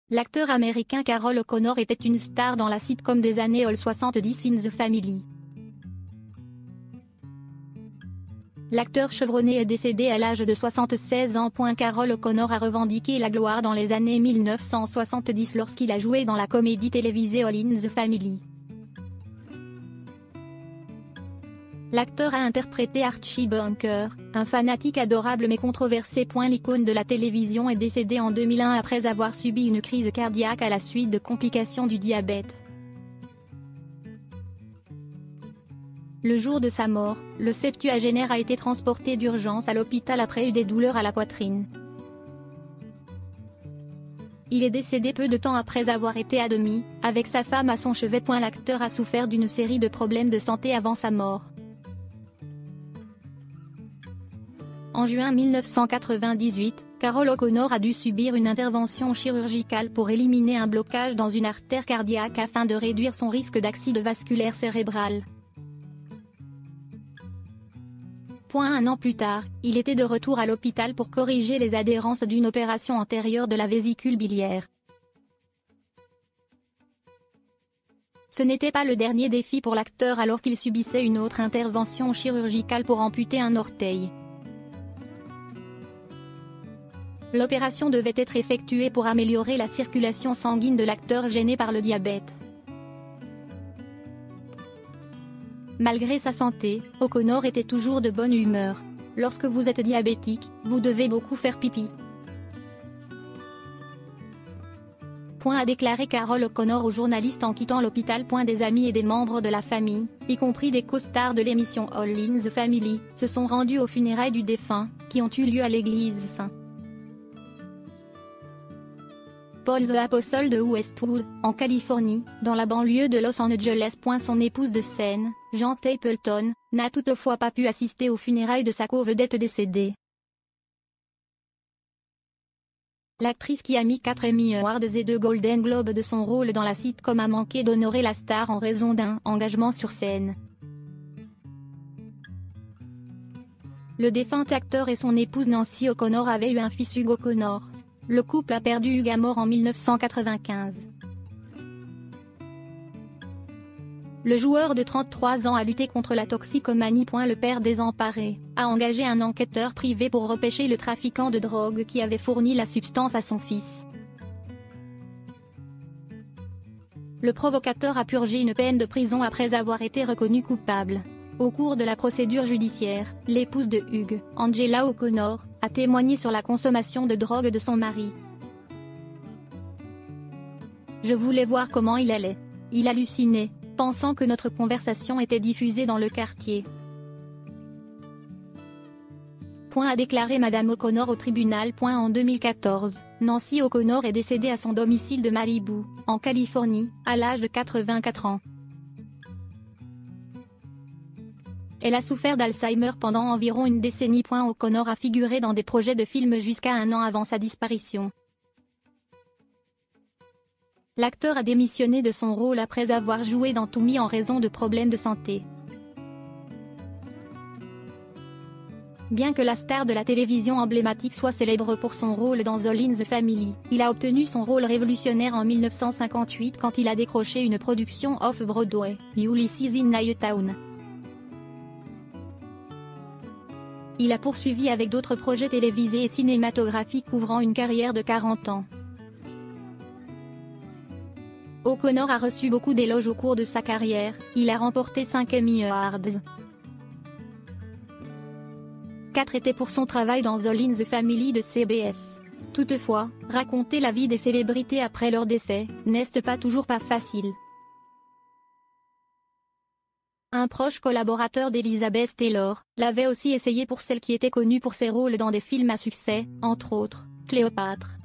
L'acteur américain Carroll O'Connor était une star dans la sitcom des années 70 In the Family. L'acteur chevronné est décédé à l'âge de 76 ans. Carroll O'Connor a revendiqué la gloire dans les années 1970 lorsqu'il a joué dans la comédie télévisée All in the Family. L'acteur a interprété Archie Bunker, un fanatique adorable mais controversé. L'icône de la télévision est décédé en 2001 après avoir subi une crise cardiaque à la suite de complications du diabète. Le jour de sa mort, le septuagénaire a été transporté d'urgence à l'hôpital après des douleurs à la poitrine. Il est décédé peu de temps après avoir été à demi, avec sa femme à son chevet. L'acteur a souffert d'une série de problèmes de santé avant sa mort. En juin 1998, Carroll O'Connor a dû subir une intervention chirurgicale pour éliminer un blocage dans une artère cardiaque afin de réduire son risque d'accident vasculaire cérébral. Un an plus tard, il était de retour à l'hôpital pour corriger les adhérences d'une opération antérieure de la vésicule biliaire. Ce n'était pas le dernier défi pour l'acteur alors qu'il subissait une autre intervention chirurgicale pour amputer un orteil. L'opération devait être effectuée pour améliorer la circulation sanguine de l'acteur gêné par le diabète. Malgré sa santé, O'Connor était toujours de bonne humeur. Lorsque vous êtes diabétique, vous devez beaucoup faire pipi. A déclaré Carroll O'Connor aux journalistes en quittant l'hôpital. Des amis et des membres de la famille, y compris des co-stars de l'émission All in the Family, se sont rendus aux funérailles du défunt, qui ont eu lieu à l'église St. Paul the Apostle de Westwood, en Californie, dans la banlieue de Los Angeles. Son épouse de scène, Jean Stapleton, n'a toutefois pas pu assister aux funérailles de sa co-vedette décédée. L'actrice qui a mis 4 Emmy Awards et 2 Golden Globes de son rôle dans la sitcom a manqué d'honorer la star en raison d'un engagement sur scène. Le défunt acteur et son épouse Nancy O'Connor avaient eu un fils Hugh O'Connor. Le couple a perdu Hugh à mort en 1995. Le joueur de 33 ans a lutté contre la toxicomanie. Le père désemparé a engagé un enquêteur privé pour repêcher le trafiquant de drogue qui avait fourni la substance à son fils. Le provocateur a purgé une peine de prison après avoir été reconnu coupable. Au cours de la procédure judiciaire, l'épouse de Hugh, Angela O'Connor, a témoigné sur la consommation de drogue de son mari. « Je voulais voir comment il allait. Il hallucinait, pensant que notre conversation était diffusée dans le quartier. » A déclaré Madame O'Connor au tribunal. En 2014, Nancy O'Connor est décédée à son domicile de Malibu, en Californie, à l'âge de 84 ans. Elle a souffert d'Alzheimer pendant environ une décennie. O'Connor a figuré dans des projets de films jusqu'à un an avant sa disparition. L'acteur a démissionné de son rôle après avoir joué dans Tommy en raison de problèmes de santé. Bien que la star de la télévision emblématique soit célèbre pour son rôle dans All in the Family, il a obtenu son rôle révolutionnaire en 1958 quand il a décroché une production off-Broadway, Ulysses in Nighttown. Il a poursuivi avec d'autres projets télévisés et cinématographiques couvrant une carrière de 40 ans. O'Connor a reçu beaucoup d'éloges au cours de sa carrière, il a remporté 5 Emmy Awards. 4 étaient pour son travail dans All in the Family de CBS. Toutefois, raconter la vie des célébrités après leur décès, n'est pas toujours pas facile. Un proche collaborateur d'Elizabeth Taylor, l'avait aussi essayé pour celle qui était connue pour ses rôles dans des films à succès, entre autres, Cléopâtre.